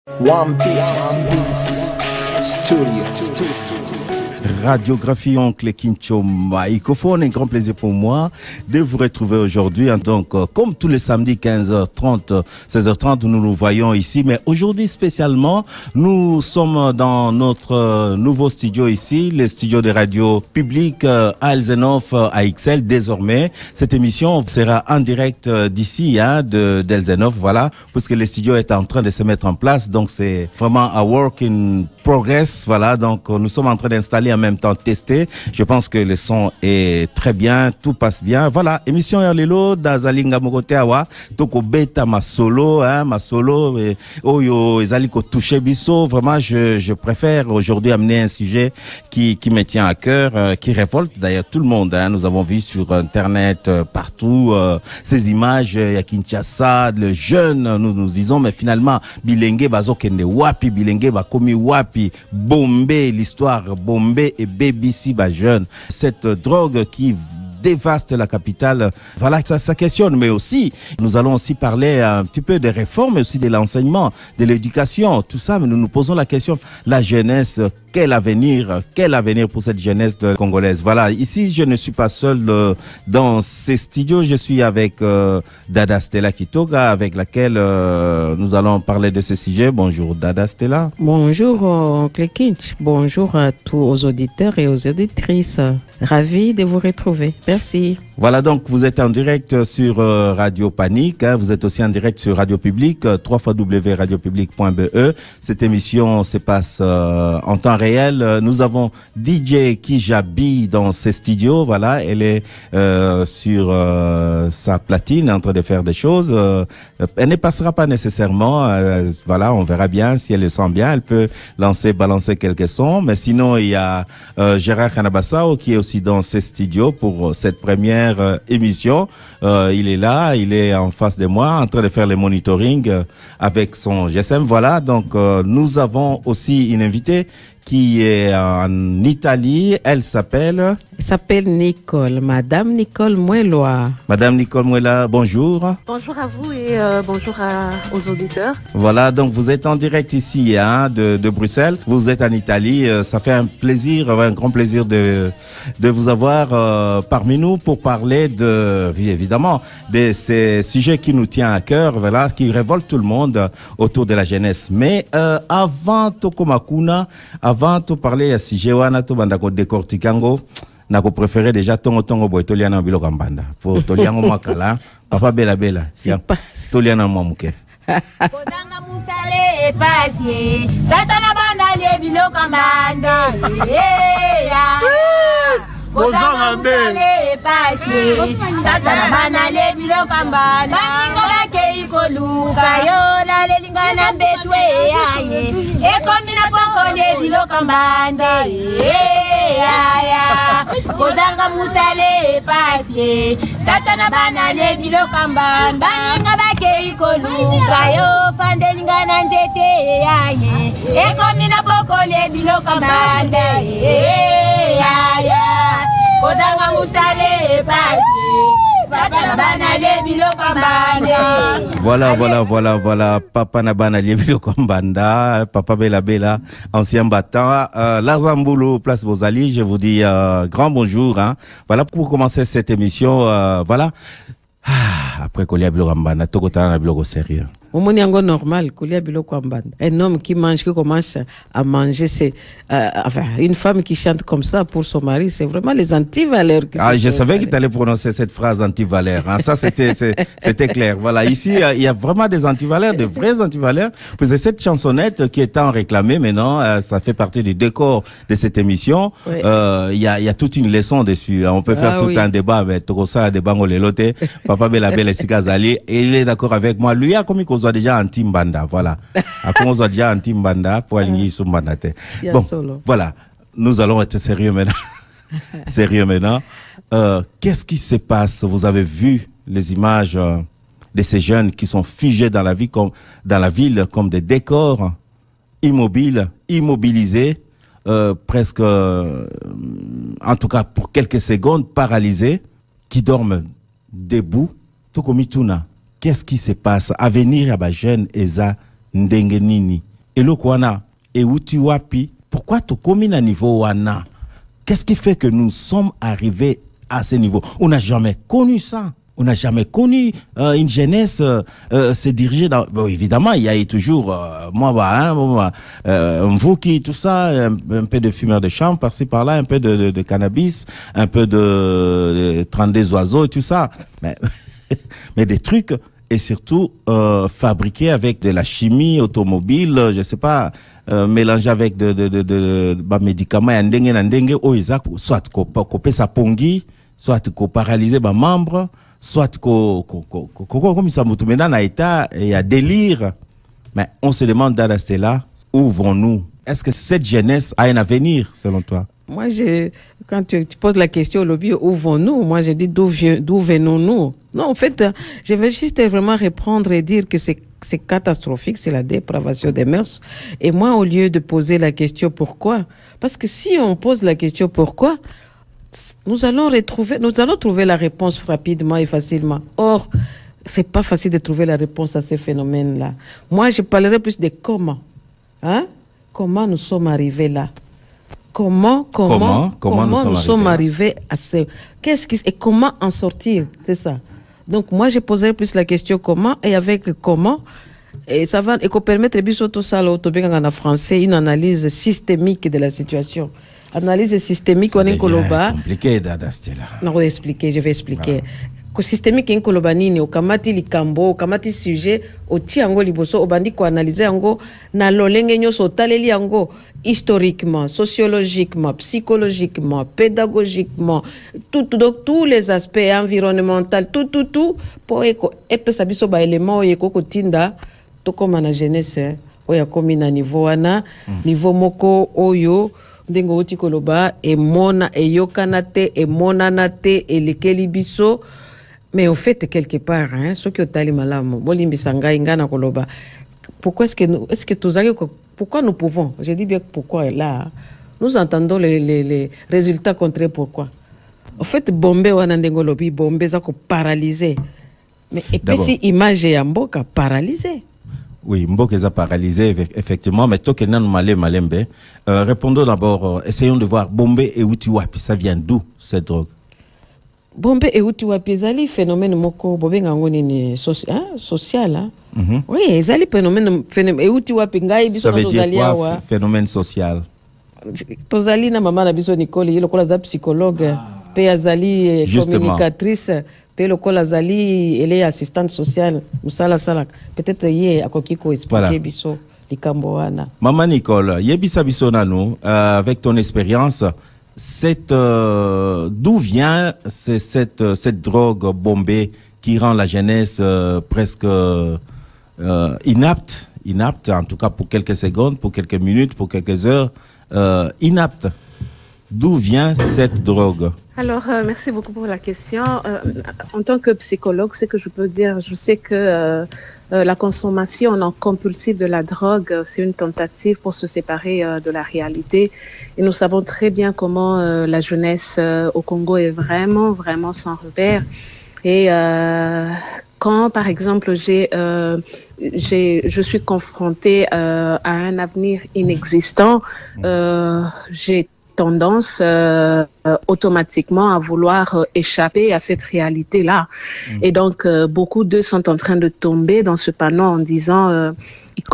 One Piece Studio. Radiographie Oncle Kincho microphone, un grand plaisir pour moi de vous retrouver aujourd'hui. Donc, comme tous les samedis 15h30, 16h30, nous nous voyons ici. Mais aujourd'hui spécialement, nous sommes dans notre nouveau studio ici, le studio de radio publique à Elsenhof à XL. Désormais, cette émission sera en direct d'ici, d'Elsenhof, voilà, puisque le studio est en train de se mettre en place. Donc, c'est vraiment un work in progress, voilà. Donc, nous sommes en train d'installer en même temps tester. Je pense que le son est très bien, tout passe bien. Voilà, émission Erlelo Dazalinga Mogoteawa, Toko Beta ma solo, Oyo Ezaliko touché biso. Vraiment, je préfère aujourd'hui amener un sujet qui me tient à cœur, qui révolte d'ailleurs tout le monde. Nous avons vu sur Internet partout ces images, ya Kinshasa, le jeune, nous disons, mais finalement, Bilenge Bazokende Wapi, Bilenge Bakomi Wapi, Bombay, l'histoire Bombay et BBC jeune. Cette drogue qui dévaste la capitale, voilà, ça questionne, mais aussi, nous allons aussi parler un petit peu des réformes, mais aussi de l'enseignement, de l'éducation, tout ça, mais nous nous posons la question, la jeunesse, quel avenir pour cette jeunesse congolaise. Voilà, ici, je ne suis pas seul dans ces studios, je suis avec Dada Stella Kitoga, avec laquelle nous allons parler de ce sujet. Bonjour Dada Stella. Bonjour Oncle Kinch, bonjour à tous aux auditeurs et aux auditrices. Ravi de vous retrouver. Merci. Voilà, donc vous êtes en direct sur Radio Panique, vous êtes aussi en direct sur Radio Public, www.radiopublic.be. Cette émission se passe en temps réel. Nous avons DJ Kijabi dans ses studios, voilà, elle est sur sa platine en train de faire des choses. Elle ne passera pas nécessairement, voilà, on verra bien si elle le sent bien, elle peut balancer quelques sons, mais sinon il y a Gérard Kanabassao qui est aussi dans ses studios pour cette première émission. Il est là, il est en face de moi en train de faire le monitoring avec son GSM. Voilà, donc nous avons aussi une invitée qui est en Italie. Elle s'appelle Nicole, Madame Nicole Mueloa. Madame Nicole Mueloa, bonjour. Bonjour à vous et bonjour aux auditeurs. Voilà, donc vous êtes en direct ici de Bruxelles. Vous êtes en Italie. Ça fait un grand plaisir de vous avoir parmi nous pour parler évidemment, de ces sujets qui nous tiennent à cœur, voilà, qui révoltent tout le monde autour de la jeunesse. Mais avant Tokomakuna, avant de parler à sujet wana to bandako décorticango, nako préféré déjà tongo boy toliana biloko mbanda. Pour toliango makala, papa bela. C'est pas toliana mamuke. Kodanga musale pasie, satana banda le biloko mbanda. Kodanga musale pasie, satana banda le biloko mbanda. Baninga ke ikoluka yo la lingana betwe aye. Ekomina poko le biloko mbanda. Kodanga musale pasie, satana bana le biloko mbanda. Baninga ke ikoluka yo fandelingana nzete aye. Ekomina poko le biloko mbanda. Kodanga musale pasie, papa na bana le biloko mbanda. Voilà, papa na bana le biloko mbanda, papa bela, ancien battant, Larzamboulou, place Bozali, je vous dis grand bonjour, hein. Voilà pour commencer cette émission, voilà. Après Kolia biloko mbanda, tokotana na biloko sérieux. Normal, un homme qui commence à manger, c'est une femme qui chante comme ça pour son mari, c'est vraiment les antivaleurs. Je savais que tu allais prononcer cette phrase antivaleur. Hein. Ça, c'était clair. Voilà, ici, il y a vraiment des antivaleurs, de vrais antivaleurs. Puis c'est cette chansonnette qui est tant réclamée maintenant, ça fait partie du décor de cette émission. Oui. Il y a toute une leçon dessus. On peut faire un débat, mais Tokosa, débat ngolelote, Papa Bela Sikazali, et il est d'accord avec moi. Lui a commis qu'on soit déjà anti-mbanda, voilà. On soit déjà anti-mbanda pour aligner sur mbandate. Bon, voilà. Nous allons être sérieux maintenant. Qu'est-ce qui se passe? Vous avez vu les images de ces jeunes qui sont figés dans la ville comme des décors immobilisés, presque, en tout cas pour quelques secondes, paralysés, qui dorment debout. Tokomituna. Qu'est-ce qui se passe? Avenir à ba jeune eza ndenge nini? et le Kwana, et où tu wapi, pourquoi tu communes à niveau Wana? Qu'est-ce qui fait que nous sommes arrivés à ce niveau? On n'a jamais connu ça. On n'a jamais connu une jeunesse se diriger dans... Bon, évidemment, il y a eu toujours, Mvouki, tout ça, un peu de fumeur de chambre, par-ci, par-là, un peu de cannabis, un peu de 32 oiseaux, tout ça. Mais des trucs, et surtout, fabriqués avec de la chimie automobile, je sais pas, mélangé avec de médicaments, soit qu'on peut s'apongi, soit qu'on paralyser les membres, soit comme ça, maintenant, il y a délire. Mais on se demande dans la Stella, où vont-nous? Est-ce que cette jeunesse a un avenir, selon toi? Moi, quand tu poses la question au lobby, où vont-nous? Moi, je dis d'où venons-nous? Non, en fait, je vais juste vraiment répondre et dire que c'est catastrophique, c'est la dépravation des mœurs. Et moi, au lieu de poser la question pourquoi, parce que si on pose la question pourquoi, nous allons trouver la réponse rapidement et facilement. Or, c'est pas facile de trouver la réponse à ces phénomènes-là. Moi, je parlerai plus de comment. Hein? Comment nous sommes arrivés là? Comment nous sommes arrivés à ce... Et comment en sortir? C'est ça. Donc, moi, je poserai plus la question comment, et avec comment, et ça va permettre tout ça, en français, une analyse systémique de la situation. Analyse systémique, on est compliqué, Stella. Non, je vais expliquer. Systémique en kolobani au kamati likambo kamati sujet au tiango liboso au bandi ko analyser ango na lolenge nyoso taleli ango historiquement, sociologiquement, psychologiquement, pédagogiquement, donc tous les aspects environnementaux, tout pour eko epe sabiso ba élément yeko kotinda to comme na jeunesse oya komi na niveau wana niveau moko oyo ndengo oti koloba e mona e yokana te e monana te e lekeli biso. Mais au fait, quelque part, ce qui est malam, pourquoi pourquoi nous pouvons, je dis bien pourquoi là, nous entendons les résultats contraires, pourquoi? En fait, Bombé ou Anandengolobi, Bombé, ça paralysé. Mais et puis si image est en Mboka paralysé. Oui, Mboka est paralysé, effectivement, mais toi qui n'en malembe, répondons d'abord, essayons de voir Bombé et Utiwapi, ça vient d'où cette drogue? Bombé et Utiwapi, ezali phénomène moko bobenga ngoni social hein. Oui, ezali phénomène et Utiwapi ngai biso ça veut dire quoi phénomène social? Tozali na mama na biso Nicole lokola za psychologue pe azali communicatrice pe lokola zali elle est assistante sociale musala sala peut-être yé akoki ko expliquer biso likambo wana. Maman Nicole, yebisa biso nanu avec ton expérience. D'où vient cette drogue bombée qui rend la jeunesse presque inapte, en tout cas pour quelques secondes, pour quelques minutes, pour quelques heures, inapte. D'où vient cette drogue? Alors, merci beaucoup pour la question. En tant que psychologue, ce que je peux dire, je sais que la consommation non compulsive de la drogue, c'est une tentative pour se séparer de la réalité. Et nous savons très bien comment la jeunesse au Congo est vraiment, vraiment sans repère. Et quand, par exemple, je suis confrontée à un avenir inexistant, j'ai tendance automatiquement à vouloir échapper à cette réalité-là. Et donc, beaucoup d'eux sont en train de tomber dans ce panneau en disant ils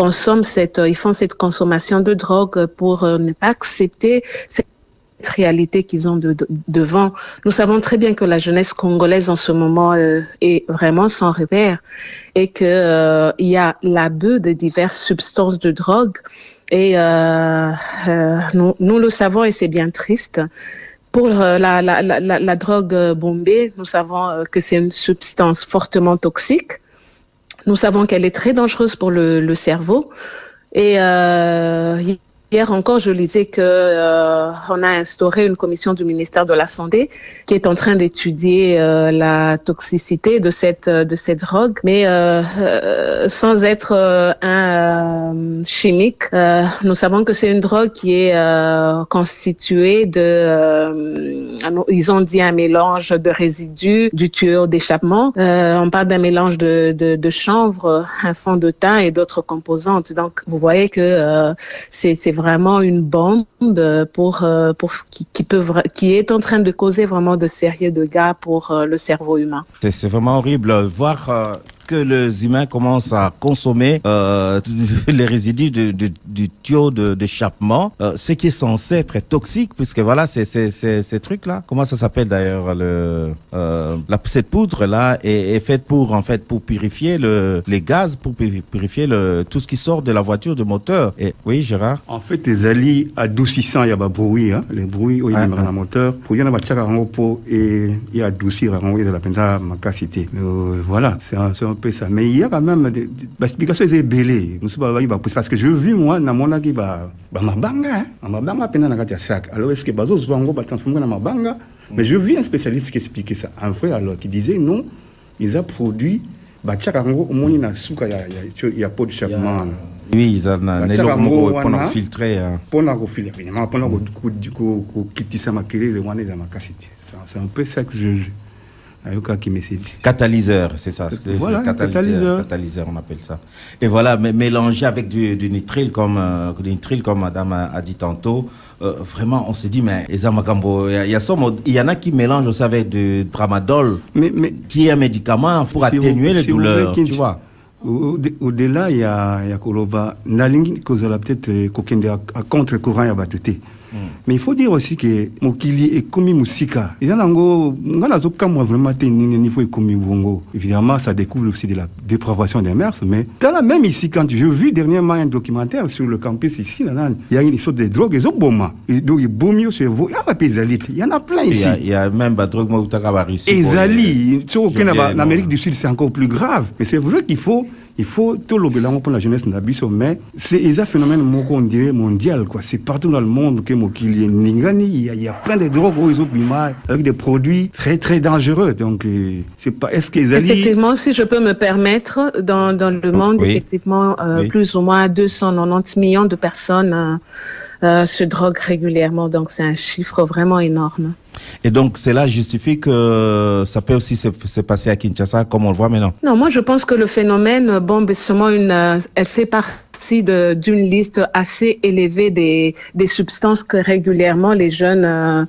font cette consommation de drogue pour ne pas accepter cette réalité qu'ils ont devant. Nous savons très bien que la jeunesse congolaise en ce moment est vraiment sans repère et que il y a l'abus de diverses substances de drogue. Et nous le savons et c'est bien triste. Pour la drogue bombée, nous savons que c'est une substance fortement toxique. Nous savons qu'elle est très dangereuse pour le cerveau. Et il Hier encore, je lisais que on a instauré une commission du ministère de la Santé qui est en train d'étudier la toxicité de cette drogue, mais sans être un chimique. Nous savons que c'est une drogue qui est constituée de, ils ont dit un mélange de résidus du tuyau d'échappement. On parle d'un mélange de chanvre, un fond de thym et d'autres composantes. Donc, vous voyez que c'est vraiment une bombe qui est en train de causer vraiment de sérieux dégâts pour le cerveau humain. C'est vraiment horrible voir que les humains commencent à consommer les résidus du tuyau d'échappement, ce qui est censé être toxique, puisque voilà, ces trucs-là, comment ça s'appelle d'ailleurs, cette poudre-là est faite pour purifier les gaz, pour purifier tout ce qui sort de la voiture, du moteur. Et, oui, Gérard? En fait, les alliés adoucissants, il y a des bruits, les bruits où il y a un moteur, pour y en avoir et adoucir la peine ma capacité. Voilà, c'est un peu ça. Mais il y a quand même des explications belées. Parce que je vis, moi, dans mon avis, mabanga peine dans le sac. Alors, est-ce que bazo zwango va transformer dans mabanga? Mais je vis un spécialiste qui expliquait ça. Un frère, alors, qui disait non, ils ont produit, au moins, il y a pas de chapement. Oui, ils ont pendant filtré. Pendant qu'on filtre, évidemment, pendant qu'on quitte ça, c'est un peu ça que je. Catalyseur, c'est ça. Voilà, catalyseur, on appelle ça. Et voilà, mais mélangé avec du nitrile, comme Madame a dit tantôt. Vraiment, on s'est dit, mais il y en a qui mélangent aussi avec du tramadol, qui est un médicament pour atténuer les douleurs, tu vois. Au-delà, il y a Koloba, Nalingi, peut-être à contre-courant, il y a Batute. Mais il faut dire aussi que Mokili est comme Moussika. Évidemment, ça découle aussi de la dépravation des mœurs. Mais dans la même ici, quand j'ai vu dernièrement un documentaire sur le campus ici, il y a une sorte de drogue, ils ont bomba. Donc, il y en a plein ici. Il y a même des drogues Ezali, en Amérique du Sud, c'est encore plus grave. Mais c'est vrai qu'il faut tout l'obélant pour la jeunesse n'abisso, mais c'est un phénomène mondial, quoi. C'est partout dans le monde que il y a plein de drogues avec des produits très très dangereux. Donc c'est pas est-ce qu'ils effectivement, si je peux me permettre, dans le monde, oui. Effectivement, oui. Plus ou moins 290 millions de personnes se droguent régulièrement. Donc c'est un chiffre vraiment énorme. Et donc, cela justifie que ça peut aussi se passer à Kinshasa, comme on le voit maintenant? Non, moi, je pense que le phénomène, seulement elle fait partie d'une liste assez élevée des substances que régulièrement les jeunes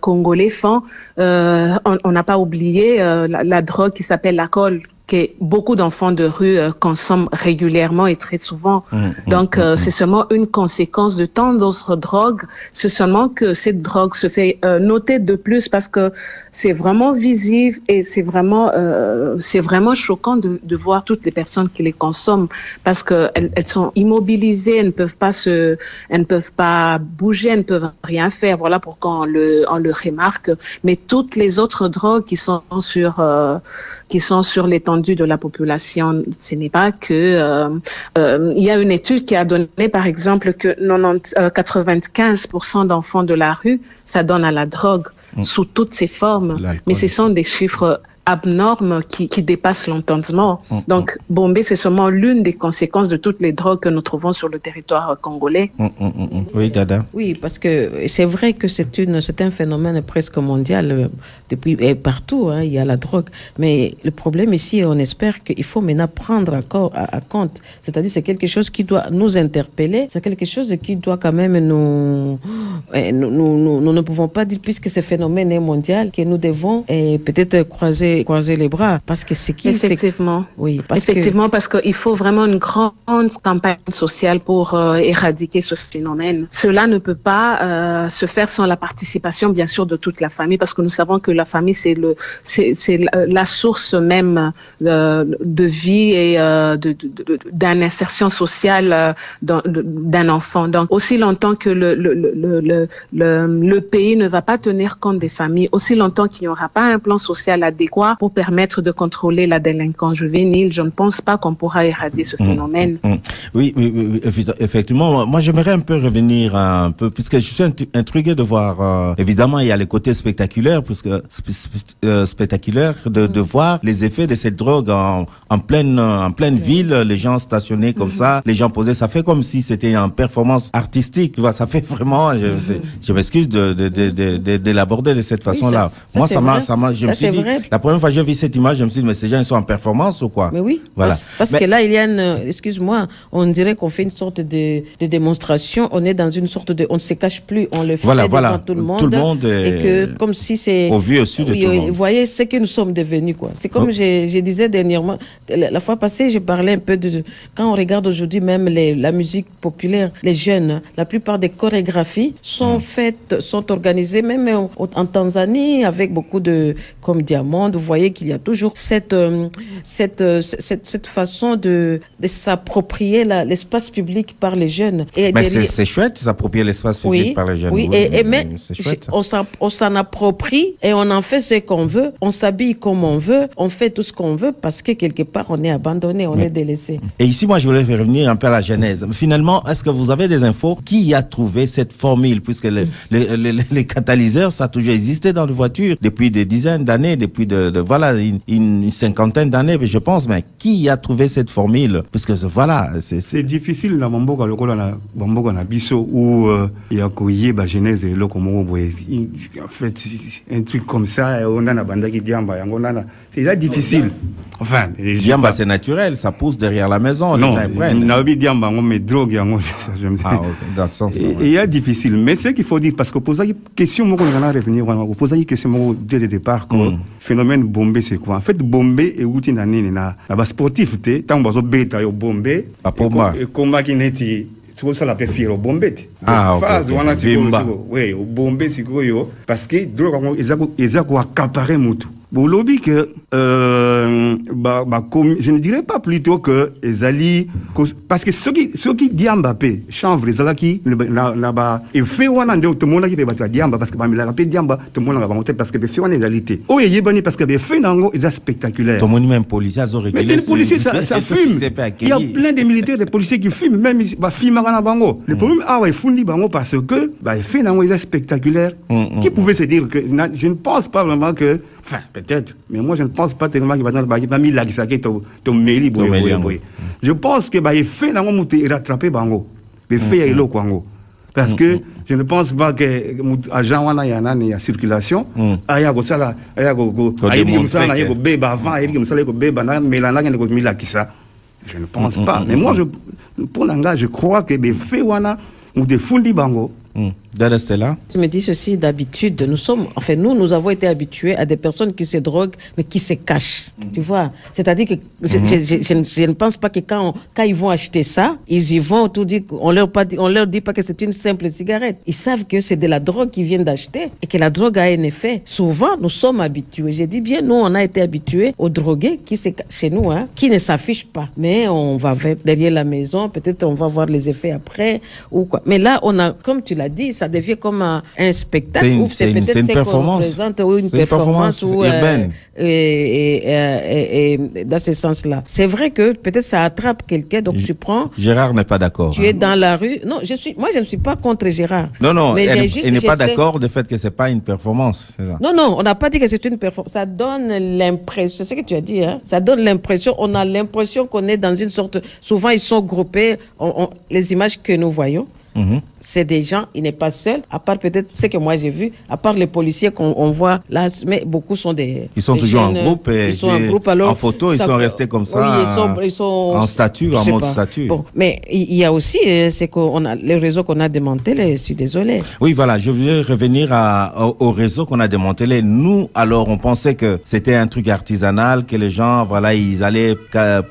Congolais font. On n'a pas oublié la drogue qui s'appelle l'alcool, que beaucoup d'enfants de rue consomment régulièrement et très souvent. Donc, c'est seulement une conséquence de tant d'autres drogues. C'est seulement que cette drogue se fait noter de plus parce que c'est vraiment visible et c'est vraiment choquant de voir toutes les personnes qui les consomment parce que elles sont immobilisées, elles ne peuvent pas bouger, elles ne peuvent rien faire. Voilà pourquoi on le remarque. Mais toutes les autres drogues qui sont sur l'étendue de la population, ce n'est pas que il y a une étude qui a donné par exemple que 95% d'enfants de la rue, ça donne à la drogue sous toutes ses formes, mais ce sont des chiffres abnormes qui dépassent l'entendement. Donc, Bombé, c'est seulement l'une des conséquences de toutes les drogues que nous trouvons sur le territoire congolais. Oui, Dada. Oui, parce que c'est vrai que c'est un phénomène presque mondial. Depuis et partout, il y a la drogue. Mais le problème ici, on espère qu'il faut maintenant prendre à compte. C'est-à-dire, c'est quelque chose qui doit nous interpeller. C'est quelque chose qui doit quand même nous ne pouvons pas dire, puisque ce phénomène est mondial, que nous devons peut-être croiser les bras, parce que c'est qui effectivement oui, parce qu'il faut vraiment une grande campagne sociale pour éradiquer ce phénomène. Cela ne peut pas se faire sans la participation bien sûr de toute la famille, parce que nous savons que la famille c'est la source même de vie et d'une insertion sociale d'un enfant. Donc aussi longtemps que le pays ne va pas tenir compte des familles, aussi longtemps qu'il n'y aura pas un plan social adéquat quoi pour permettre de contrôler la délinquance juvénile. Je ne pense pas qu'on pourra éradiquer ce phénomène. Oui, effectivement. Moi, j'aimerais un peu revenir un peu, puisque je suis intrigué de voir, évidemment, il y a les côtés spectaculaires, puisque spectaculaire de voir les effets de cette drogue en pleine ville, les gens stationnés comme ça, les gens posés, ça fait comme si c'était une performance artistique, tu vois, ça fait vraiment, je m'excuse de l'aborder de cette façon-là. Moi, je me suis dit, la première fois que j'ai vu cette image, je me suis dit, mais ces gens, ils sont en performance ou quoi? Mais oui, voilà. Parce que là, il y a excuse-moi, on dirait qu'on fait une sorte de démonstration, on est dans une sorte de, on ne se cache plus, on le fait devant tout le monde et que, comme si c'est... Au vu et au su de tout le monde. Vous voyez ce que nous sommes devenus, quoi. C'est comme je disais dernièrement, la fois passée, je parlais un peu de... Quand on regarde aujourd'hui même la musique populaire, les jeunes, la plupart des chorégraphies sont organisées, même en Tanzanie, avec beaucoup de... Comme Diamond, vous voyez qu'il y a toujours cette façon de s'approprier l'espace public par les jeunes. Et mais c'est chouette, s'approprier l'espace public par les jeunes. Oui, mais on s'en approprie et on en fait ce qu'on veut, on s'habille comme on veut, on fait tout ce qu'on veut parce que quelque part on est abandonné, on est délaissé. Et ici, moi, je voulais revenir un peu à la genèse. Finalement, est-ce que vous avez des infos? Qui a trouvé cette formule? Puisque les catalyseurs, ça a toujours existé dans les voitures depuis des dizaines d'années, depuis voilà, une cinquantaine d'années, je pense. Mais qui a trouvé cette formule? Puisque voilà, c'est difficile dans Bamboka, na biso où il y a couillé la genèse et en fait un truc comme ça, on a banda qui diamba, c'est là difficile. Enfin, diamba c'est naturel, ça pousse derrière la maison. Non, nabi diamba on met drogue dans ce sens. Et il y a difficile, mais c'est qu'il faut dire parce que poser une question, moi on va revenir, on pose une question dès le départ. Phénomène Bombé c'est quoi? En fait Bombé est outil na sportif tant bazo beta yo Bombé et combat qui n'est c'est ça la préfère au Bombé. Oui, au Bombé c'est quoi parce que drogue ils ont accaparé mutu. Bon, lobby que je ne dirais pas plutôt que Ezali parce que ceux qui disent Mbappé chanvre Ezala qui là-bas et fait wana ndio tout le monde qui peut battre Diamba parce que la rapide Diamba tout le monde va monter parce que fait wana égalité. Oh yebani parce que des faits nango est spectaculaire. Tout le monde même policier a réglé. Mais les policiers ça fume. Il y a plein de militaires des policiers qui fument même filment na bango. Le problème ouais fundi bango parce que fait nango est spectaculaire. Qui pouvait se dire que je ne pense pas vraiment que enfin, peut-être, mais moi je ne pense pas tellement qu'il va mis là qui s'acquitte ton mairie. Je pense que il fait dans mon rattraper bango, il fait y kwango, parce que je ne pense pas que agent wana y a circulation, aya go sala, aya go ayi comme ça, aya go beba avant, ayi comme ça, aya go beba na melana ko mis là qui ça. Je ne pense pas, mais moi pour l'anga je crois que les faits wana ou des fundi bango. Je me dis ceci d'habitude, nous avons été habitués à des personnes qui se droguent mais qui se cachent, tu vois, c'est-à-dire que je ne pense pas que quand ils vont acheter ça, ils y vont tout dire, on leur dit pas que c'est une simple cigarette, ils savent que c'est de la drogue qu'ils viennent d'acheter et que la drogue a un effet. Souvent nous sommes habitués, j'ai dit bien, nous on a été habitués aux drogués qui chez nous, qui ne s'affichent pas, mais on va derrière la maison, peut-être on va voir les effets après ou quoi, mais là on a, comme tu l'as dit, ça devient comme un spectacle. C'est peut-être une performance. Une performance urbaine. Et dans ce sens-là. C'est vrai que peut-être ça attrape quelqu'un, donc tu prends... Gérard n'est pas d'accord. Tu es dans la rue. Non, moi je ne suis pas contre Gérard. Non, mais elle n'est pas d'accord du fait que ce n'est pas une performance. C'est ça. Non, on n'a pas dit que c'est une performance. Ça donne l'impression, c'est ce que tu as dit, ça donne l'impression, on a l'impression qu'on est dans une sorte... Souvent ils sont groupés, les images que nous voyons. C'est des gens, il n'est pas seul, à part peut-être ce que moi j'ai vu, à part les policiers qu'on voit là, mais beaucoup sont ils sont toujours jeunes, en groupe, ils sont en groupe, alors en photo, ils sont restés comme ça, ils sont en statut, en mode statut. Bon, mais il y a aussi les réseaux qu'on a démantelés, je suis désolé. Oui, voilà, je veux revenir au réseau qu'on a démantelé. Nous, alors, on pensait que c'était un truc artisanal, que les gens, voilà, ils allaient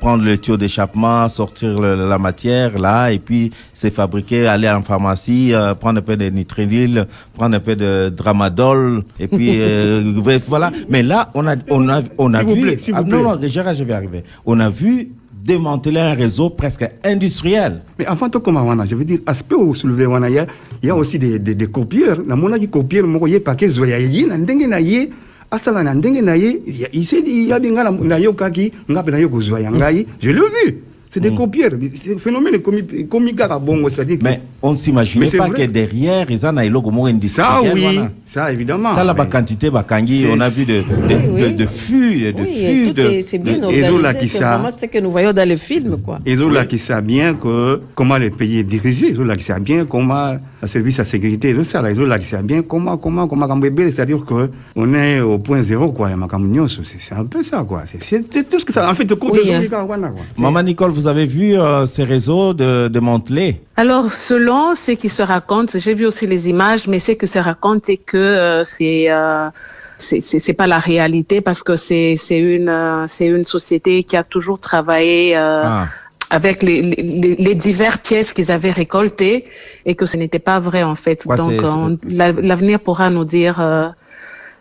prendre le tuyau d'échappement, sortir la matière, là, et puis c'est fabriqué, aller en pharmacie, prendre un peu de nitrilil, prendre un peu de dramadol, et puis voilà. Mais là, on a vu. Non, Gérard, je vais arriver. On a vu démanteler un réseau presque industriel. Mais enfin, tout comme je veux dire, aspect où soulever, il y a aussi des copieurs. La monnaie qui copie, moi, il y a pas que zoyaï, n'endenge na yé. asala na ndenge na ye il s'est dit ya binga na yo kaki ngape na yo kozwa ya ngai je l'ai vu. C'est des copieurs, c'est un phénomène comique à bongo, c'est-à-dire que... Mais on ne s'imaginait pas que derrière, ils en ont une ça, oui, ça, évidemment. T'as la quantité, on a vu de fûts, c'est bien organisé, c'est vraiment ce que nous voyons dans les films, quoi. Ils ont là qui savent bien comment le pays est dirigé, ils ont là qui savent bien comment le service à sécurité, ils ont là qui savent bien comment c'est-à-dire qu'on est au point zéro, quoi, c'est un peu ça, quoi. C'est tout ce que ça, en fait, Maman Nicole, vous avez vu ces réseaux démantelés? Alors, selon ce qui se raconte, j'ai vu aussi les images, mais ce que se raconte, c'est que c'est pas la réalité parce que c'est une société qui a toujours travaillé avec les diverses pièces qu'ils avaient récoltées et que ce n'était pas vrai en fait. Donc, l'avenir pourra nous dire.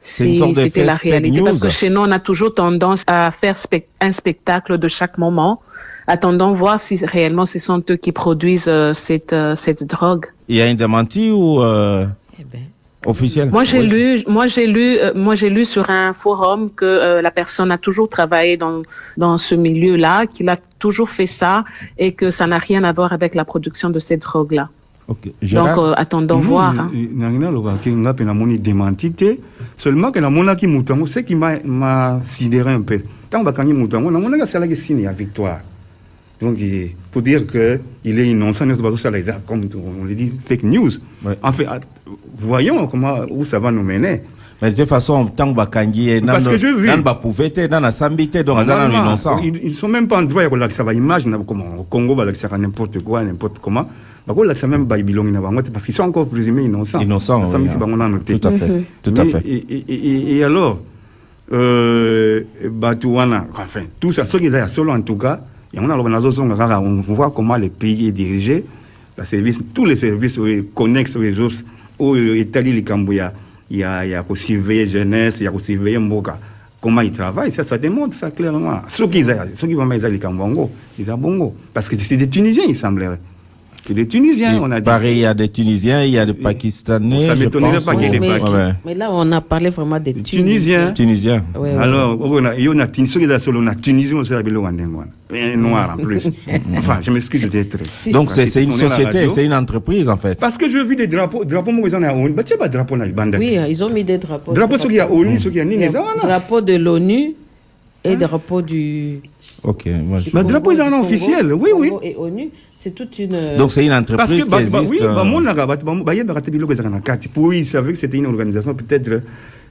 Si c'était la réalité, parce que chez nous, on a toujours tendance à faire un spectacle de chaque moment, attendant voir si réellement ce sont eux qui produisent cette drogue. Il y a une démenti ou officielle? Moi j'ai lu sur un forum que la personne a toujours travaillé dans ce milieu-là, qu'il a toujours fait ça et que ça n'a rien à voir avec la production de cette drogue-là. Okay. Donc, attendons voir. Seulement que la monaki moutango, ce qui m'a sidéré un peu. Tant que je moutango, la monaki c'est la signe à victoire. Donc, pour dire qu'il est innocent, comme on le dit, fake news. Ouais. En fait, voyons où ça va nous mener. Mais de toute façon, tant que parce que je vis. Ils ne sont même pas en droit de ça va imaginer comment au Congo, ça n'importe quoi, n'importe comment. Parce qu'ils sont encore présumés innocents. Innocents, oui. Tout à fait. Tout à fait. Et alors, Batouana, enfin, tout ça, ce qui est solo en tout cas, et on voit comment le pays est dirigé. Tous les services connexes aux autres, où Italie, les Cambouya, il y a aussi surveiller jeunesse, il y a aussi surveiller Mboka. Comment ils travaillent, ça démontre ça clairement. Ceux qui vont mettre les Cambongo, ils ont bongo. Parce que c'est des Tunisiens, il semblerait. C'est des Tunisiens, on a dit. Pareil, il y a des Tunisiens, il y a des Pakistanais. Ça m'étonnerait pas qu'il y ait des Pakistanais. Mais là, on a parlé vraiment des Tunisiens. Ouais, alors, il y a des Tunisiens, on s'est noir en plus. Enfin, je m'excuse d'être. Donc, c'est une société, c'est une entreprise en fait. Parce que je vis des drapeaux, moi, ils en ont ONU. Bah, drapeaux dans les bandes. Oui, ils ont mis des drapeaux. Drapeaux, ceux qui ont ONU, ceux qui ont Nini. Drapeaux de l'ONU et drapeaux du. Ok, moi je. Mais drapeaux, ils en ont officiel, oui, oui. Et ONU. C'est toute une. Donc c'est une entreprise qui existe. Oui, pour ils savaient que c'était une organisation peut-être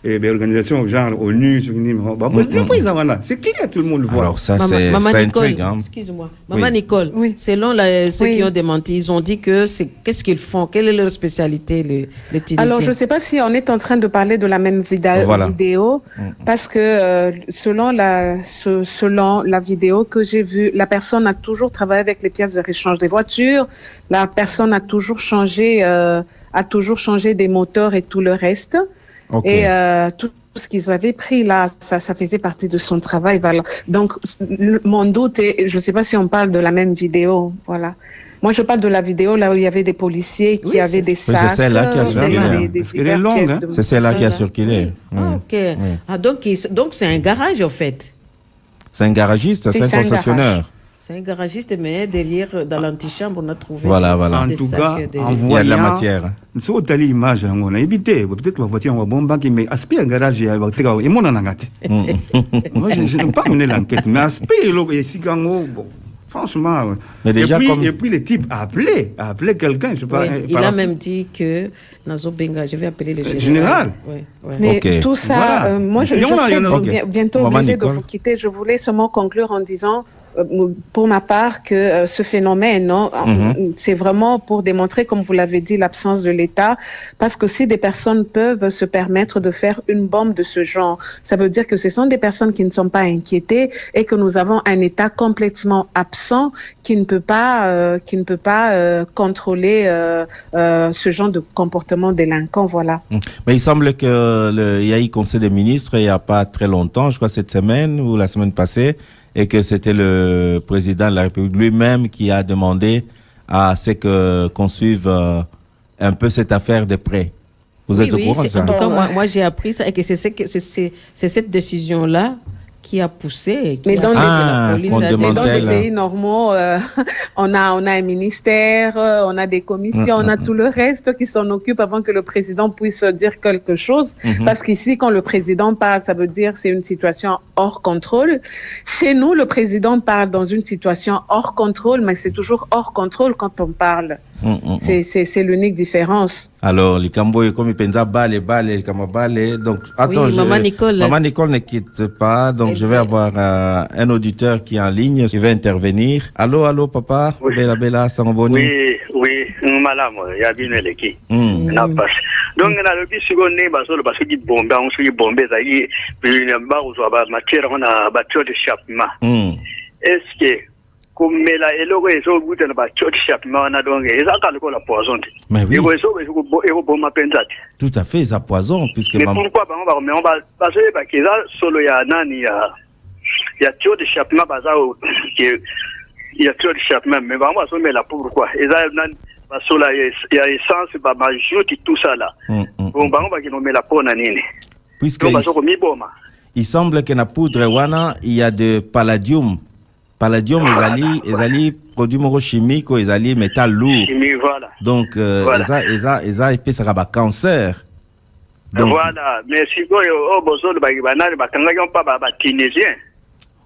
organisation genre ONU, c'est clair, tout le monde le voit. Alors ça c'est intriguant. Excuse-moi, Maman Nicole. Selon ceux qui ont démenti, ils ont dit que qu'est-ce qu'ils font, quelle est leur spécialité les Tunisiens. Alors je ne sais pas si on est en train de parler de la même vidéo, parce que selon la vidéo que j'ai vue, la personne a toujours travaillé avec les pièces de réchange des voitures. La personne a toujours changé des moteurs et tout le reste. Okay. Et tout ce qu'ils avaient pris là, ça faisait partie de son travail. Voilà. Donc, mon doute est, je ne sais pas si on parle de la même vidéo. Voilà. Moi, je parle de la vidéo là où il y avait des policiers qui avaient des sacs. C'est celle-là qui a circulé. Elle est longue. C'est celle-là qui a circulé. Ok. Ah, donc c'est un garage, en fait. C'est un garagiste, c'est un concessionnaire. C'est un garagiste, mais derrière, dans l'antichambre, on a trouvé. Voilà. En tout cas, il y a de la matière. Si on a l'image, on a évité. Peut-être la voiture, on va bombarder, mais aspect un garage, il y a et mon anangate. Moi, je n'ai pas mené l'enquête, mais aspect, ici, franchement. Mais déjà, et puis le type a appelé quelqu'un. Il a même dit que Nazo Benga, je vais appeler le général. Mais tout ça, moi, je suis bientôt obligée de vous quitter. Je voulais seulement conclure en disant, pour ma part, que ce phénomène, c'est vraiment pour démontrer, comme vous l'avez dit, l'absence de l'État, parce que si des personnes peuvent se permettre de faire une bombe de ce genre, ça veut dire que ce sont des personnes qui ne sont pas inquiétées et que nous avons un État complètement absent qui ne peut pas contrôler ce genre de comportement délinquant, voilà. Mais il semble qu'il y a eu conseil des ministres il n'y a pas très longtemps, je crois cette semaine ou la semaine passée, et que c'était le président de la République lui-même qui a demandé à ce qu'on suive un peu cette affaire de près. Vous êtes au courant de ça? En tout cas, moi j'ai appris ça et que c'est cette décision-là qui a poussé. Mais dans des pays normaux, on a un ministère, on a des commissions, on a tout le reste qui s'en occupe avant que le président puisse dire quelque chose. Parce qu'ici, quand le président parle, ça veut dire que c'est une situation hors contrôle. Chez nous, le président parle dans une situation hors contrôle, mais c'est toujours hors contrôle quand on parle. C'est l'unique différence. Alors, les Camboyes, comme ils pensent, balle, les Camabales. Donc, attends, oui, Maman Nicole ne quitte pas. Donc, je vais avoir un auditeur qui est en ligne, qui va intervenir. Allô, papa? Oui. Bella, Sangoboni. Oui, madame, il y a bien les qui. Donc, on a le plus second nez, parce que les bombes, on se dit bombes, ça y est, puis il y a une matière, on a battu d'échappement. Est-ce que, comme la éloge est au bout de la battu d'échappement, on a donc, ils ont la poison. Mais oui. Tout à fait, ça poison, puisque. Mais pourquoi, on va, parce que, il y a solo, il y a nani, il y a trop d'échappement, il y a trop d'échappement, mais vraiment, on met là pourquoi. Il y a essence, tout ça là. Bon, on va met la peau nanine. Puisque il semble que dans la poudre wana, il y a de palladium. Palladium, ils allaient produits chimiques, ils allaient métal lourd. Voilà. Donc, ils ont ça va cancer. Donc, voilà. Mais si vous avez Tunisien.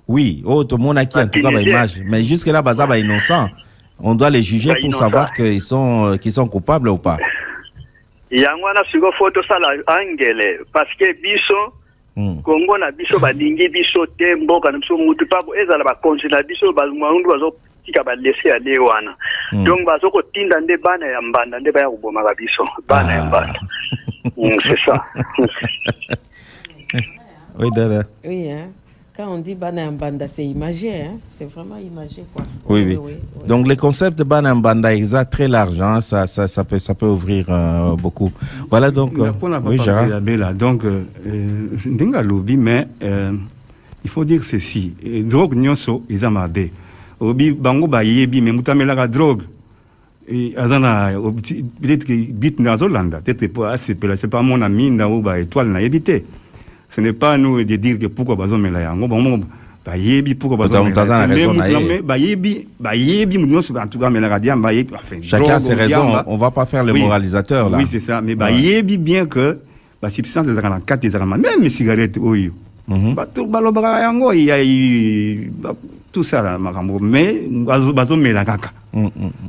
Oui, tout le monde a qui en tout cas l'image. Mais jusque-là, Bazaba est innocent. On doit les juger pour savoir qu'ils sont coupables ou pas. Il y a une photo parce que Bisso, Congo na biso balingi biso tembo kana biso mutu pa ezala ba konsila biso ba mwandu bazo tika ba laisser aller wana. Donc bazo ko tinda nde bana ya mbanda nde ba ya kuboma ka biso bana ya mbanda. C'est ça. Oui, Dara. Oui, hein. Quand on dit Bana Mbanda, c'est imagé, hein? C'est vraiment imagé, quoi. Oui. Donc, le concept de Bana Mbanda est très large, hein? ça peut ouvrir beaucoup. Voilà, donc. Oui, Gérard. Donc, lobby, mais il faut dire ceci. Drogue, nyonso, ils ont mabé. Obi, bango, ba yebi, mais moutamela la drogue. Et azana, peut-être que bit nazolanda, peut-être pas assez, c'est pas mon ami, ou ba étoile na évité. Ce n'est pas à nous de dire que pourquoi bazon mela yango bon ba yebi pourquoi bazon mela ba yebi en tout cas mela radiam ba yebi enfin chacun ses raisons, on va pas faire le moralisateur là. Oui, c'est ça, mais ba yebi bien que ba substance des arana 4 des arana même les cigarettes oyo ba tout balobra yango il y a tout ça là makambo mais bazon mela kaka.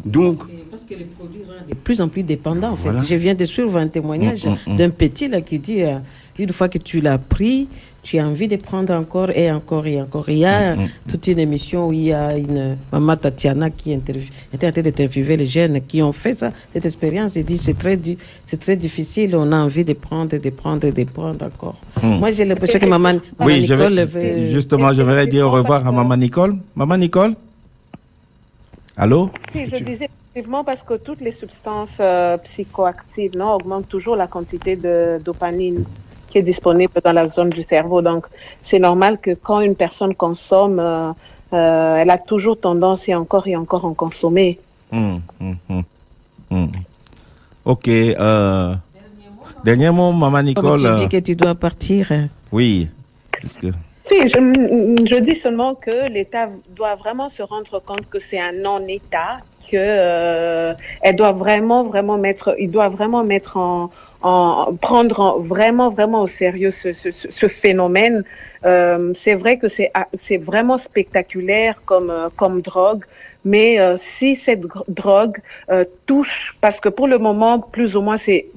Donc parce que les produits rendent de plus en plus dépendants en fait. Voilà. Je viens de suivre un témoignage d'un petit là qui dit une fois que tu l'as pris, tu as envie de prendre encore et encore et encore. Il y a toute une émission où il y a une maman Tatiana qui était en train d'interviewer les jeunes qui ont fait ça, cette expérience et dit c'est très difficile, on a envie de prendre encore. Moi j'ai l'impression que maman Nicole justement, je voudrais dire au revoir à maman Nicole. Maman Nicole? Allô? Si, je disais effectivement parce que toutes les substances psychoactives augmentent toujours la quantité de dopamine qui est disponible dans la zone du cerveau. Donc, c'est normal que quand une personne consomme, elle a toujours tendance et encore en consommer. Ok. Dernier mot, maman Nicole. Comme tu dis que tu dois partir. Oui. Si, je dis seulement que l'État doit vraiment se rendre compte que c'est un non-État, que elle doit vraiment mettre, il doit vraiment mettre prendre vraiment au sérieux ce phénomène. C'est vrai que c'est vraiment spectaculaire comme drogue, mais si cette drogue touche, parce que pour le moment, plus ou moins, c'est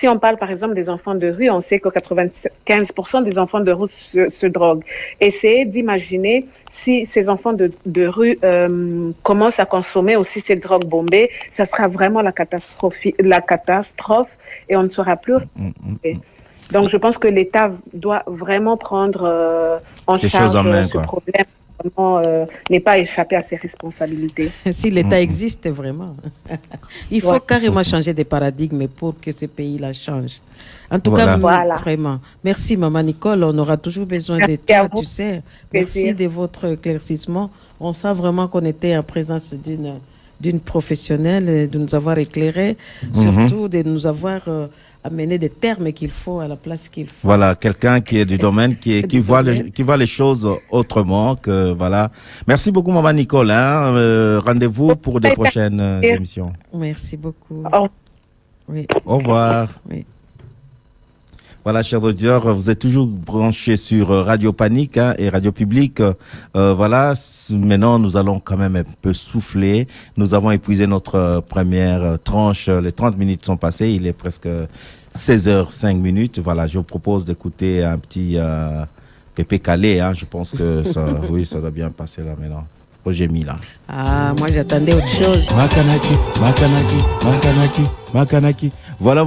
si on parle par exemple des enfants de rue, on sait que 95% des enfants de rue se droguent. Essayez d'imaginer si ces enfants de rue commencent à consommer aussi ces drogues bombées, ça sera vraiment la catastrophe et on ne sera plus. Donc je pense que l'État doit vraiment prendre en charge ce problème. N'est pas échappé à ses responsabilités. Si l'État existe vraiment. Il faut carrément changer de paradigme pour que ce pays-là change. En tout cas, vraiment. Merci, maman Nicole. On aura toujours besoin de toi, tu sais. Merci de votre éclaircissement. On sent vraiment qu'on était en présence d'une professionnelle, de nous avoir éclairé, surtout de nous avoir amener des termes qu'il faut à la place qu'il faut. Voilà, quelqu'un qui est du domaine, qui voit les choses autrement que, voilà. Merci beaucoup, maman Nicole, hein. Rendez-vous pour des prochaines émissions. Merci beaucoup. Oui. Au revoir. Oui. Voilà, chers auditeurs, vous êtes toujours branchés sur Radio Panique et Radio Public. Voilà, maintenant nous allons quand même un peu souffler. Nous avons épuisé notre première tranche. Les 30 minutes sont passées. Il est presque 16h05. Voilà, je vous propose d'écouter un petit Pépé Calé. Je pense que ça, oui, ça doit bien passer là maintenant. J'ai mis là. Ah, moi j'attendais autre chose. Makanaki. Voilà,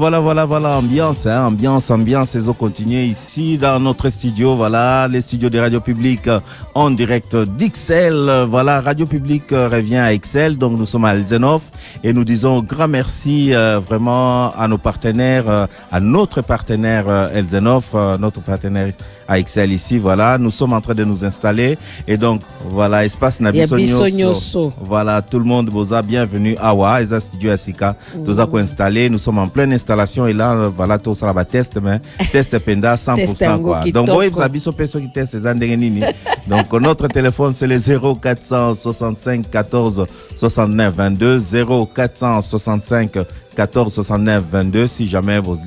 ambiance, ambiance, ils ont continué ici dans notre studio, voilà, les studios de Radio Public en direct d'Ixelles, voilà, Radio Public revient à Ixelles, donc nous sommes à Elzenhof et nous disons grand merci vraiment à nos partenaires, à notre partenaire Elzenhof, notre partenaire à Ixelles ici, voilà, nous sommes en train de nous installer et donc voilà, espace Nabisonyoso, voilà, tout le monde vous a bienvenue à Wa, et studio Asika, nous avons installé, nous sommes en pleine installation et là, voilà, tout ça va test, mais test penda 100% quoi. Donc, vous avez qui teste les andénini. Donc, notre téléphone, c'est le 0465 14 69 22, 0465 14 69 22. Si jamais vous avez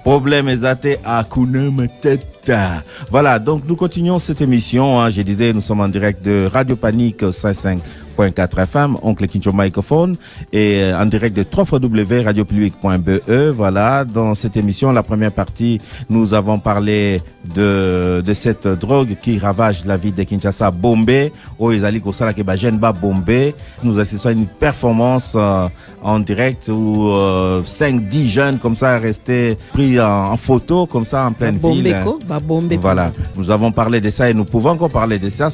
problème exact à Kunem Teta. Voilà, donc nous continuons cette émission. Je disais, nous sommes en direct de Radio Panique 55.4 FM, Oncle Kincho Microphone, et en direct de www.radiopublic.be. Voilà, dans cette émission, la première partie, nous avons parlé de cette drogue qui ravage la ville de Kinshasa, Bombay. Nous assistons à une performance en direct où 5-10 jeunes comme ça restaient pris en photo comme ça en pleine ville. Voilà, nous avons parlé de ça et nous pouvons encore parler de ça.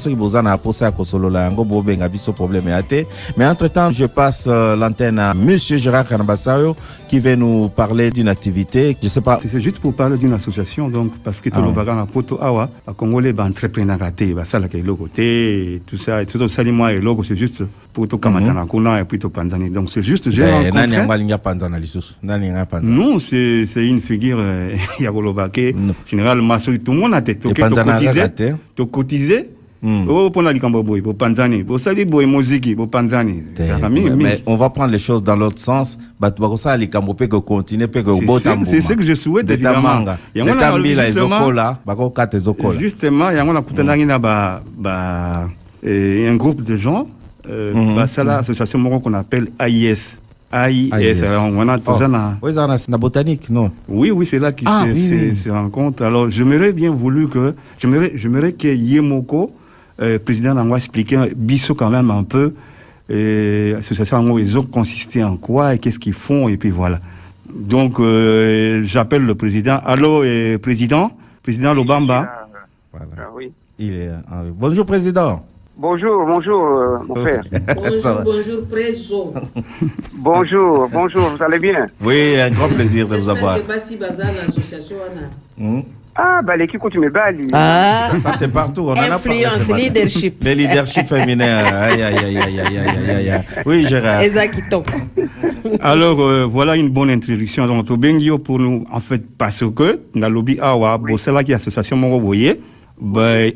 Mais entre-temps, je passe l'antenne à Monsieur Gérard Kanabassayo qui va nous parler d'une activité. Je sais pas. C'est juste pour parler d'une association, donc, parce que tout le bagage à Poto Awa, à Congolais, entrepreneur raté, ça là qui est logo, tout ça, et tout ça, moi et logo, c'est juste pour tout Kamatana Kuna et puis tout Panzani. Donc c'est juste, j'ai rencontré. Non, c'est une figure, Yagolobake, généralement, tout le monde a été cotisé. Pour la Likamboboy, pour Panzani, pour Sali Boy Moziki, pour Panzani. Mais on va prendre les choses dans l'autre sens. C'est ce que je souhaite, évidemment. Justement, il y a un groupe de gens, c'est l'association qu'on appelle AIS. On a tout ça dans la botanique, non? Oui, c'est là qui se rencontre. Alors, j'aimerais que Yemoko, président d'Angoua, explique Bissot quand même un peu, l'association ils ont consisté en quoi et qu'est-ce qu'ils font, et puis voilà. Donc, j'appelle le président. Allô, président Lobamba. Voilà. Oui. Bonjour, président. Bonjour, mon frère. Bonjour, président. Bonjour, vous allez bien? Oui, un grand plaisir de vous avoir. L'équipe tu me bats. Ça c'est partout. On influence, en a leadership. Le leadership féminin. Oui, Gérard. Alors, voilà une bonne introduction. Donc, Tobengio pour nous, en fait, parce que, dans le lobby Awa, c'est là qui est l'association Moroboye.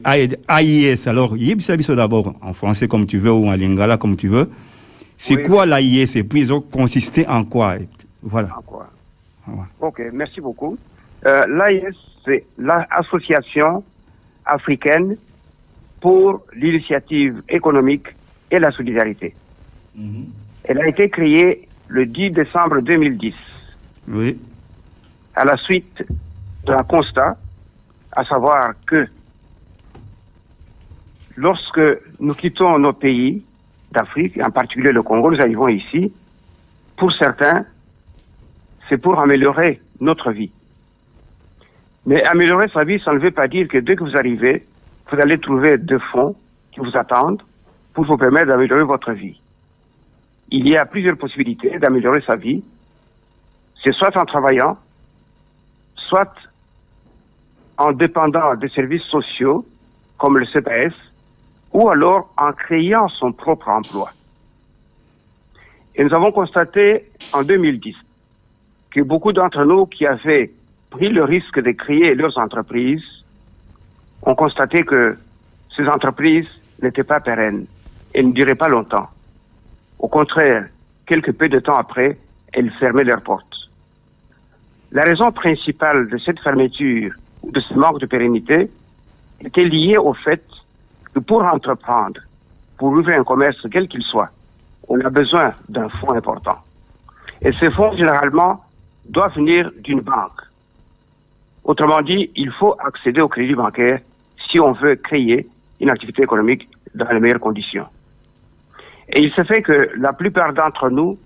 AIS, alors, Yébissabiso d'abord, en français comme tu veux, ou en lingala comme tu veux. C'est quoi l'AIS? Et puis, ils ont consisté en quoi? Voilà. En quoi? Ok, merci beaucoup. L'AIS, c'est l'Association africaine pour l'initiative économique et la solidarité. Elle a été créée le 10 décembre 2010. Oui. À la suite d'un constat, à savoir que lorsque nous quittons nos pays d'Afrique, en particulier le Congo, nous arrivons ici, pour certains, c'est pour améliorer notre vie. Mais améliorer sa vie, ça ne veut pas dire que dès que vous arrivez, vous allez trouver des fonds qui vous attendent pour vous permettre d'améliorer votre vie. Il y a plusieurs possibilités d'améliorer sa vie. C'est soit en travaillant, soit en dépendant des services sociaux, comme le CPS, ou alors en créant son propre emploi. Et nous avons constaté en 2010 que beaucoup d'entre nous qui avaient pris le risque de créer leurs entreprises ont constaté que ces entreprises n'étaient pas pérennes et ne duraient pas longtemps. Au contraire, quelque peu de temps après, elles fermaient leurs portes. La raison principale de cette fermeture ou de ce manque de pérennité était liée au fait que pour entreprendre, pour ouvrir un commerce quel qu'il soit, on a besoin d'un fonds important. Et ces fonds, généralement, doivent venir d'une banque. Autrement dit, il faut accéder au crédit bancaire si on veut créer une activité économique dans les meilleures conditions. Et il se fait que la plupart d'entre nous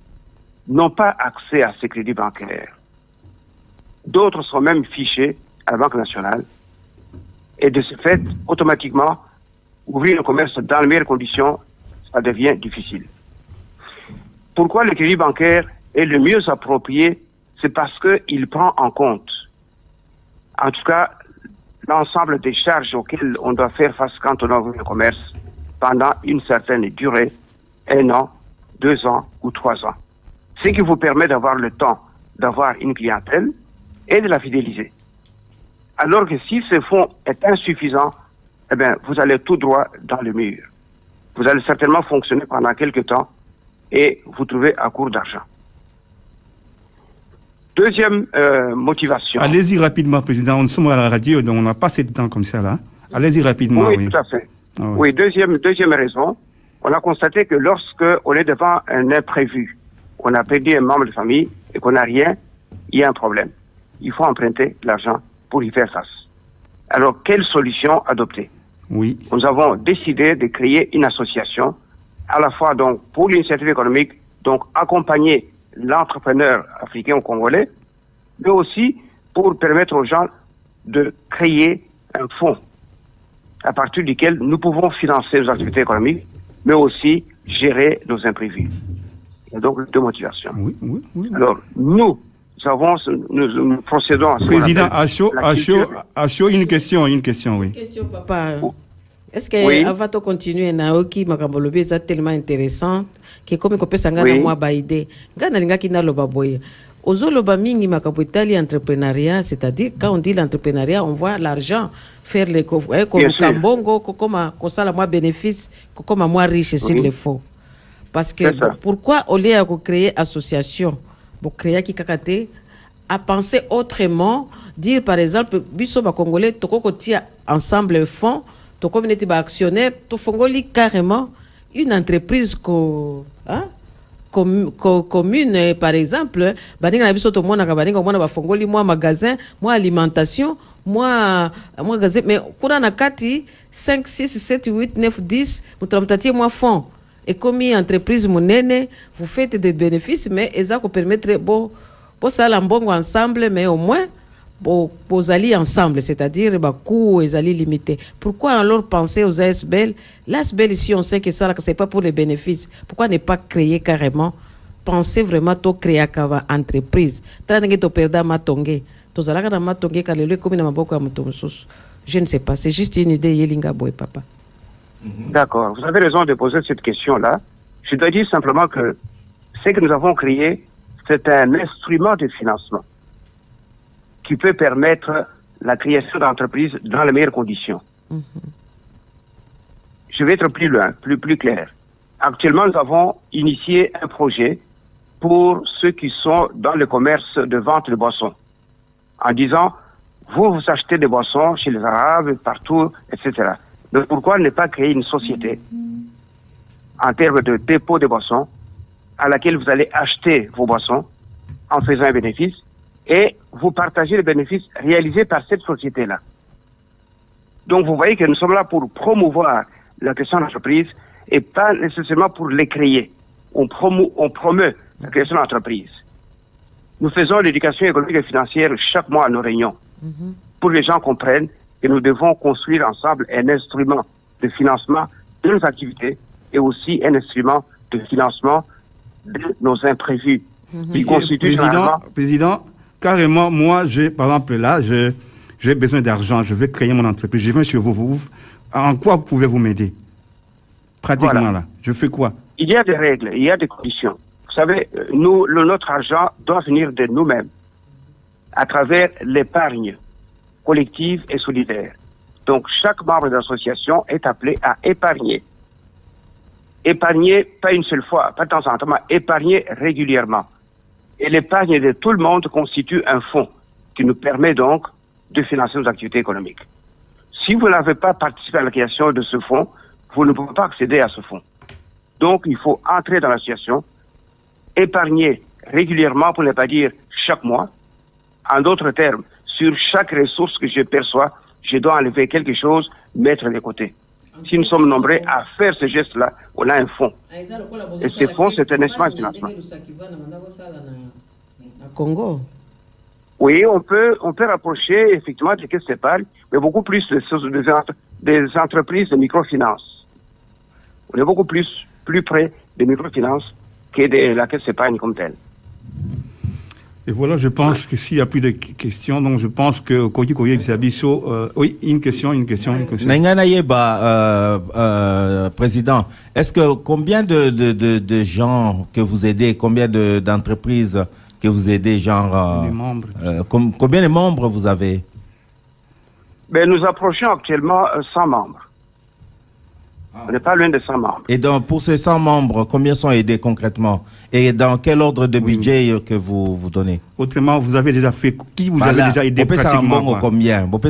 n'ont pas accès à ces crédits bancaires. D'autres sont même fichés à la Banque nationale. Et de ce fait, automatiquement, ouvrir un commerce dans les meilleures conditions, ça devient difficile. Pourquoi le crédit bancaire est le mieux approprié? C'est parce qu'il prend en compte, en tout cas, l'ensemble des charges auxquelles on doit faire face quand on ouvre un commerce pendant une certaine durée, 1 an, 2 ans ou 3 ans. Ce qui vous permet d'avoir le temps d'avoir une clientèle et de la fidéliser. Alors que si ce fonds est insuffisant, eh bien, vous allez tout droit dans le mur. Vous allez certainement fonctionner pendant quelques temps et vous trouvez à court d'argent. Deuxième motivation. Allez-y rapidement, Président. Nous sommes à la radio, donc on n'a pas assez de temps comme ça, là. Allez-y rapidement. Oui, oui, tout à fait. Ah, oui, deuxième raison. On a constaté que lorsque on est devant un imprévu, on a perdu un membre de famille et qu'on n'a rien, il y a un problème. Il faut emprunter l'argent pour y faire face. Alors, quelle solution adopter? Oui. Nous avons décidé de créer une association, à la fois donc pour l'initiative économique, donc accompagner l'entrepreneur africain ou congolais, mais aussi pour permettre aux gens de créer un fonds à partir duquel nous pouvons financer nos activités économiques, mais aussi gérer nos imprévus. Il y a donc 2 motivations. Oui, oui, oui. Alors, nous procédons à ce Président Acho, une question, oui. Une question, papa. Est-ce que oui. Avant de continuer, Naoki Makambolobi est tellement intéressant que comme on peut s'engager moi baïdé, gana linga kina loba boye. Ozo loba mingi makambo itali entrepreneuriat, c'est-à-dire quand on dit l'entrepreneuriat, on voit l'argent faire les comme kambongo, comme kosala moi bénéfice, comme moi riche sur les faux. Parce que pourquoi au lieu de créer association, pour créer qui kakate, à penser autrement, dire par exemple, biso ba congolais toko kotia ensemble le fonds. Ton communauté actionnaire, tu fais carrément une entreprise commune, par exemple. Moi magasin, moi alimentation, moi magasin. Mais quand on a 5, 6, 7, 8, 9, 10, nous moi fonds. Et comme une entreprise monnaie, vous faites des bénéfices, mais ça vous permettre pour ça l'embongo ensemble, mais au moins. Pour aller ensemble, c'est-à-dire coûts et aller limiter. Pourquoi alors penser aux ASBL? L'ASBL ici, on sait que ça, c'est pas pour les bénéfices. Pourquoi ne pas créer carrément? Penser vraiment à créer une entreprise. Je ne sais pas, c'est juste une idée, Yelinga Boy, papa. D'accord, vous avez raison de poser cette question-là. Je dois dire simplement que ce que nous avons créé, c'est un instrument de financement qui peut permettre la création d'entreprises dans les meilleures conditions. Je vais être plus loin, plus clair. Actuellement, nous avons initié un projet pour ceux qui sont dans le commerce de vente de boissons, en disant, vous achetez des boissons chez les Arabes, partout, etc. Donc pourquoi ne pas créer une société en termes de dépôt de boissons à laquelle vous allez acheter vos boissons en faisant un bénéfice et vous partagez les bénéfices réalisés par cette société-là. Donc vous voyez que nous sommes là pour promouvoir la création d'entreprise et pas nécessairement pour les créer. On promeut la création d'entreprise. Nous faisons l'éducation économique et financière chaque mois à nos réunions pour que les gens comprennent que nous devons construire ensemble un instrument de financement de nos activités et aussi un instrument de financement de nos imprévus. Qui constitue Président, carrément, moi, par exemple, là, j'ai besoin d'argent, je veux créer mon entreprise, je viens chez vous. En quoi pouvez-vous m'aider? Pratiquement, là. Je fais quoi? Il y a des règles, il y a des conditions. Vous savez, notre argent doit venir de nous-mêmes. à travers l'épargne collective et solidaire. Donc, chaque membre de l'association est appelé à épargner. Épargner, pas une seule fois, pas de temps en temps, mais épargner régulièrement. Et l'épargne de tout le monde constitue un fonds qui nous permet donc de financer nos activités économiques. Si vous n'avez pas participé à la création de ce fonds, vous ne pouvez pas accéder à ce fonds. Donc, il faut entrer dans l'association, épargner régulièrement, pour ne pas dire chaque mois. En d'autres termes, sur chaque ressource que je perçois, je dois enlever quelque chose, mettre de côté. Si nous sommes nombreux à faire ce geste-là, on a un fonds. Et ce fonds, c'est un espace de financement. Congo. Oui, on peut rapprocher effectivement des caisses d'épargne, mais beaucoup plus des entreprises de microfinance. On est beaucoup plus près des microfinances que de la caisse d'épargne comme telle. Et voilà, je pense que s'il n'y a plus de questions, donc je pense que Koji Koye Bisabiso, oui, une question. Nangana Yeba, président, est-ce que combien de gens que vous aidez, combien d'entreprises que vous aidez, genre, combien de membres vous avez? Ben, nous approchons actuellement 100 membres. On n'est pas loin de 100 membres. Et donc, pour ces 100 membres, combien sont aidés concrètement? Et dans quel ordre de budget que vous donnez? Autrement, vous avez déjà fait... Qui vous avez déjà aidé pratiquement? Combien? Non, je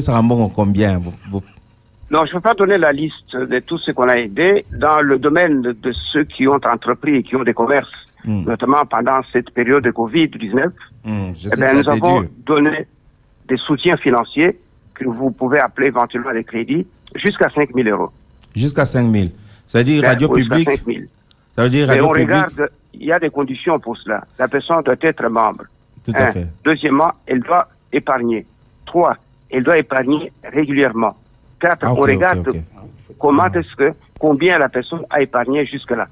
ne peux pas donner la liste de tout ce qu'on a aidé. Dans le domaine de ceux qui ont entrepris et qui ont des commerces, notamment pendant cette période de Covid-19, nous avons donné des soutiens financiers que vous pouvez appeler éventuellement des crédits jusqu'à 5 000 euros. Jusqu'à 5 000. C'est-à-dire radio publique. Ça veut dire radio publique. Regarde, il y a des conditions pour cela. La personne doit être membre. Tout à fait. Deuxièmement, elle doit épargner. 3, elle doit épargner régulièrement. 4, on regarde combien la personne a épargné jusque-là.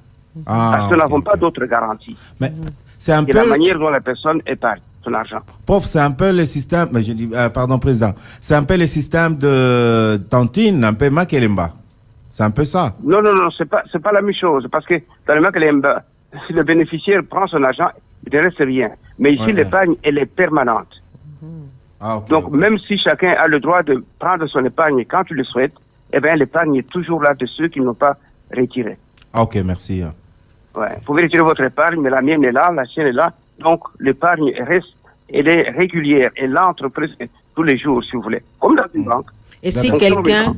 Parce que nous n'avons pas d'autres garanties. Mais c'est un peu la manière dont la personne épargne son argent. Prof, c'est un peu le système, mais je dis, pardon, président, c'est un peu le système de Tantine, un peu Makelemba. C'est un peu ça. Non, c'est pas la même chose. Parce que dans le Makelemba, si le bénéficiaire prend son argent, il ne reste rien. Mais ici, l'épargne, elle est permanente. Donc, même si chacun a le droit de prendre son épargne quand il le souhaite, eh bien, l'épargne est toujours là de ceux qui n'ont pas retiré. Ok, merci. Ouais. Vous pouvez retirer votre épargne, mais la mienne est là, la sienne est là. Donc, l'épargne reste, elle est régulière. Elle entre presque tous les jours, si vous voulez. Comme dans une banque. Et si quelqu'un,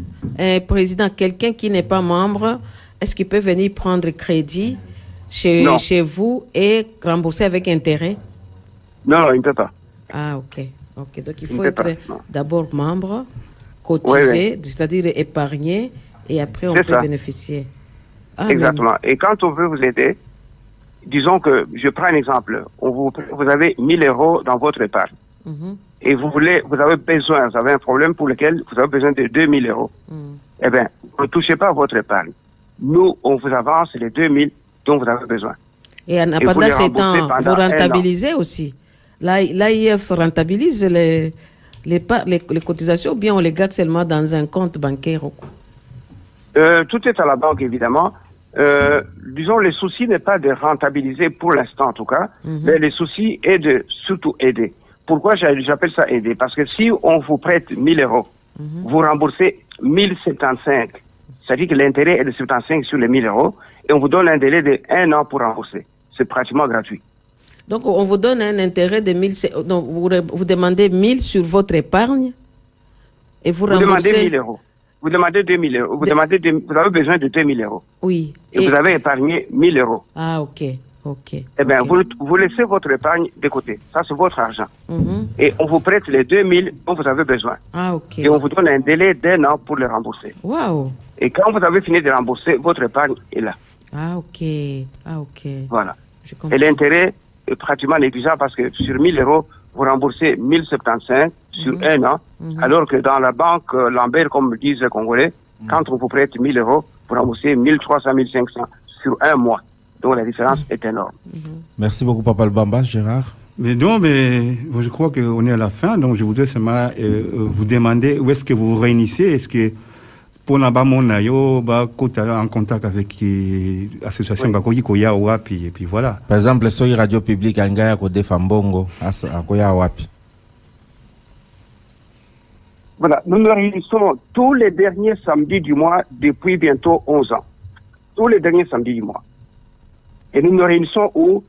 président, quelqu'un qui n'est pas membre, est-ce qu'il peut venir prendre crédit chez vous et rembourser avec intérêt? Non, il ne peut pas. Ah, ok. Donc, il faut être d'abord membre, cotiser, c'est-à-dire épargner, et après, on peut bénéficier. Exactement. Et quand on veut vous aider, disons que, je prends un exemple, vous avez 1 000 euros dans votre épargne. Et vous avez besoin, vous avez un problème pour lequel vous avez besoin de 2 000 euros. Eh bien, ne touchez pas à votre épargne. Nous, on vous avance les 2 000 dont vous avez besoin. Et pendant ces temps, vous rentabilisez aussi. L'AIF rentabilise les cotisations, ou bien on les garde seulement dans un compte bancaire? Tout est à la banque, évidemment. Disons, le souci n'est pas de rentabiliser pour l'instant, en tout cas, mais le souci est de surtout aider. Pourquoi j'appelle ça aider? Parce que si on vous prête 1 000 euros, vous remboursez 1 075. C'est-à-dire que l'intérêt est de 75 sur les 1 000 euros et on vous donne un délai de 1 an pour rembourser. C'est pratiquement gratuit. Donc, on vous donne un intérêt de 1 000... Donc, vous demandez 1 000 sur votre épargne et vous remboursez... demandez 1 000 euros. Vous demandez 2 000 euros. Vous avez besoin de 2 000 euros. Oui. Et vous avez épargné 1 000 euros. Ah, ok. Eh bien, vous laissez votre épargne de côté. Ça, c'est votre argent. Et on vous prête les 2 000 dont vous avez besoin. Ah, ok. Et on vous donne un délai d'1 an pour les rembourser. Waouh. Et quand vous avez fini de rembourser, votre épargne est là. Ah, ok. Voilà. Et l'intérêt est pratiquement négligeable parce que sur 1 000 euros, vous remboursez 1 075 sur 1 an, alors que dans la banque Lambert, comme disent les Congolais, quand on vous prête 1 000 euros, vous remboursez 1 300, 1 500 sur 1 mois. Donc la différence est énorme. Merci beaucoup, Papa Lubamba. Gérard? Mais je crois qu'on est à la fin, donc je voudrais seulement vous demander où est-ce que vous vous réunissez. Est-ce que pour Nabamonayo, en contact avec l'association Bakoyi Koya Wapi, et puis voilà. Par exemple, soy radio publique Angaya Kode Fambongo, Akoya Wapi. Voilà, nous nous réunissons tous les derniers samedis du mois depuis bientôt 11 ans. Tous les derniers samedis du mois. Et nous nous réunissons où?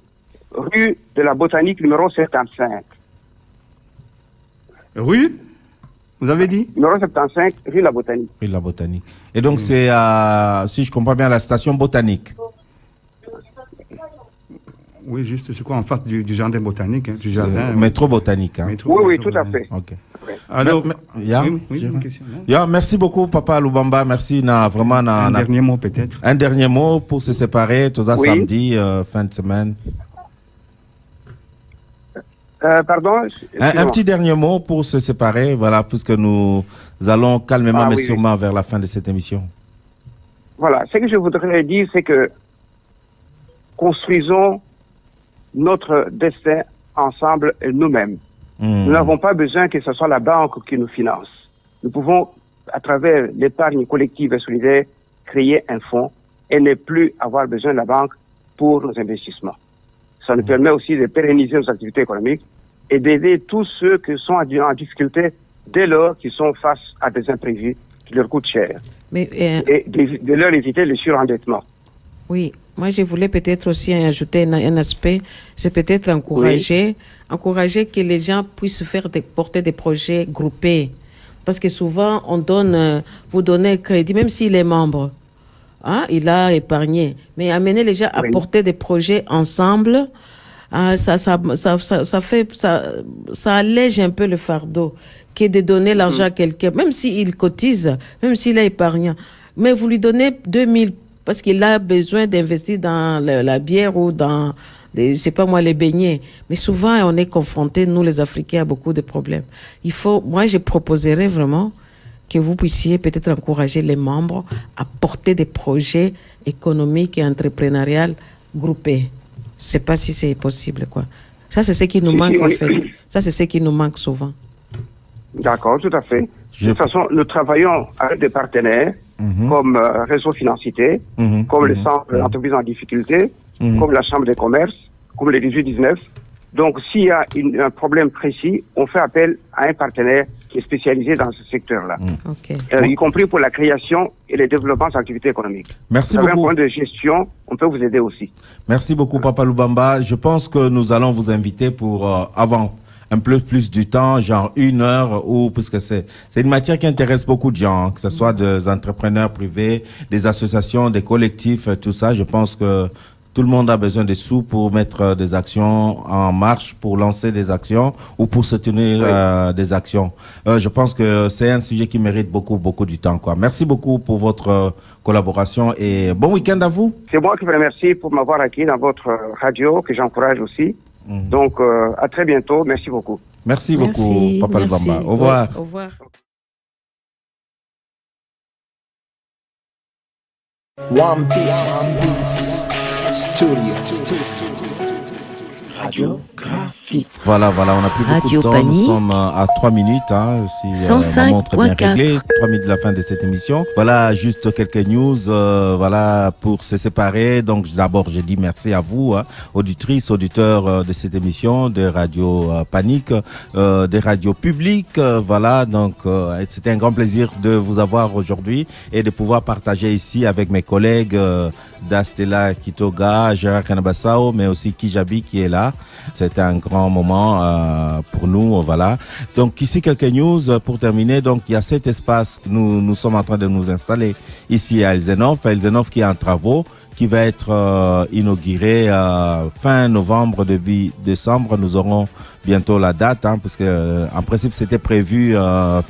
Rue de la Botanique, numéro 75. Rue? Vous avez dit? Numéro 75, rue de la Botanique. Rue de la Botanique. Et donc, c'est, si je comprends bien, la station botanique. Oui, juste, je crois, en face du jardin botanique. Hein, du jardin. Métro botanique. Hein. Oui, tout à fait. Ok. Alors, merci beaucoup, Papa Lubamba. Merci. Un dernier mot, peut-être. Un dernier mot pour se séparer, tout ça, samedi, fin de semaine. Pardon? Un petit dernier mot pour se séparer, voilà, puisque nous allons calmement mais sûrement vers la fin de cette émission. Voilà, ce que je voudrais dire, c'est que construisons notre destin ensemble et nous-mêmes. Nous n'avons pas besoin que ce soit la banque qui nous finance. Nous pouvons, à travers l'épargne collective et solidaire, créer un fonds et ne plus avoir besoin de la banque pour nos investissements. Ça nous permet aussi de pérenniser nos activités économiques et d'aider tous ceux qui sont en difficulté dès lors qu'ils sont face à des imprévus qui leur coûtent cher. Et de leur éviter le surendettement. Oui, moi je voulais peut-être aussi ajouter un aspect, c'est peut-être encourager que les gens puissent porter des projets groupés. Parce que souvent, on donne, vous donnez crédit, même s'il est membre, hein, il a épargné. Mais amener les gens à porter des projets ensemble, ça allège un peu le fardeau que de donner l'argent à quelqu'un, même s'il cotise, même s'il est épargnant. Mais vous lui donnez 2000 parce qu'il a besoin d'investir dans la bière ou dans, je sais pas moi, les beignets. Mais souvent, on est confrontés, nous les Africains, à beaucoup de problèmes. Moi, je proposerais vraiment que vous puissiez peut-être encourager les membres à porter des projets économiques et entrepreneuriaux groupés. Je sais pas si c'est possible, quoi. Ça, c'est ce qui nous manque, en fait. Ça, c'est ce qui nous manque souvent. D'accord, tout à fait. De toute façon, nous travaillons avec des partenaires comme Réseau Financité, comme le Centre d'entreprise en difficulté, comme la Chambre de commerce, comme le 18-19. Donc, s'il y a un problème précis, on fait appel à un partenaire qui est spécialisé dans ce secteur-là, y compris pour la création et le développement d'activités économiques. Merci beaucoup. beaucoup. Un point de gestion, on peut vous aider aussi. Merci beaucoup, Papa Lubamba. Je pense que nous allons vous inviter pour avant un peu plus du temps, genre 1 heure, ou puisque c'est une matière qui intéresse beaucoup de gens, que ce soit des entrepreneurs privés, des associations, des collectifs, tout ça. Je pense que tout le monde a besoin de sous pour mettre des actions en marche, pour lancer des actions ou pour soutenir des actions. Je pense que c'est un sujet qui mérite beaucoup du temps, quoi. Merci beaucoup pour votre collaboration et bon week-end à vous. C'est moi qui vous remercie pour m'avoir accueilli dans votre radio, que j'encourage aussi. Donc, à très bientôt. Merci beaucoup. Merci beaucoup, Papa Lubamba. Au revoir. Au revoir. One Piece Studio. Radiographie. Voilà, on a plus beaucoup de temps. Panique. Nous sommes à 3 minutes, hein, si la montre est bien réglée. 3 minutes de la fin de cette émission. Voilà, juste quelques news, voilà, pour se séparer. Donc, d'abord, je dis merci à vous, hein, auditrices, auditeurs de cette émission, de Radio Panique, des radios publiques. Voilà, donc, c'était un grand plaisir de vous avoir aujourd'hui et de pouvoir partager ici avec mes collègues d'Astella Kitoga, Gérard Kanabassao, mais aussi Kijabi qui est là. C'était un grand moment pour nous, voilà. Donc ici quelques news pour terminer. Donc il y a cet espace que nous sommes en train de nous installer ici à Elsenhof qui est en travaux, qui va être inauguré fin novembre, début décembre. Nous aurons bientôt la date, hein, parce que en principe c'était prévu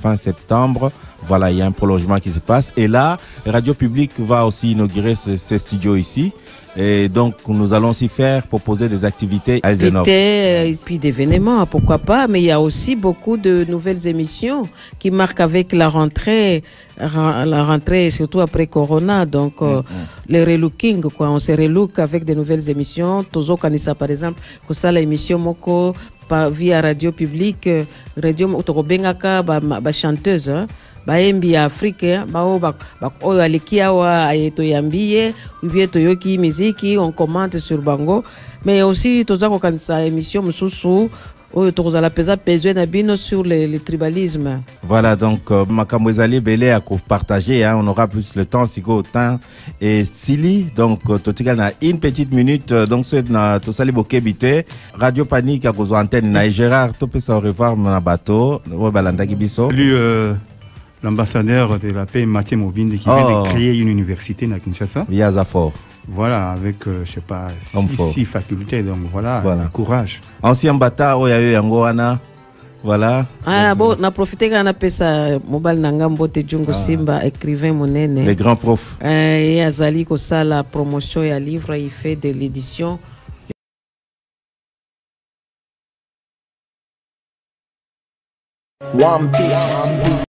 fin septembre. Voilà, il y a un prolongement qui se passe. Et là, Radio Publique va aussi inaugurer ce studio ici. Et donc, nous allons aussi proposer des activités à Elsenhof. Et puis d'événements, pourquoi pas, mais il y a aussi beaucoup de nouvelles émissions qui marquent avec la rentrée surtout après Corona, donc le relooking, quoi. On se relook avec des nouvelles émissions. Tozo Kanisa, par exemple, que ça, l'émission Moko, via Radio Publique, Radio Otokobengaka, chanteuse, hein. Baembi Afrique bao oyo alikia wa ayeto yambie ubie toyoki muziki on commente sur bango mais aussi tozako kanisa émission mususu oyo tozala peza besoin na bino sur le tribalisme. Voilà, donc makambo ezali belé à partager, hein, on aura plus le temps si go temps et Sili, donc totikal na une petite minute, donc c'est na tosali bokebité Radio Panique à cause antenne na Gérard to peut au revoir na bateau balandaki biso. Salut l'ambassadeur de la paix Mathieu Mobinde qui vient de créer une université à Kinshasa. Via Zafor. Voilà, avec, je sais pas, 6 facultés, donc voilà. Courage. Ancien bâtard, il y a eu Angoana. Voilà. Ah, bon, on a profité quand on a fait ça, Mobile Nangambote Djungo Simba, écrivain monene. Les grands profs. Et Azali Kosa, la promotion et un livre, il fait de l'édition. One Piece.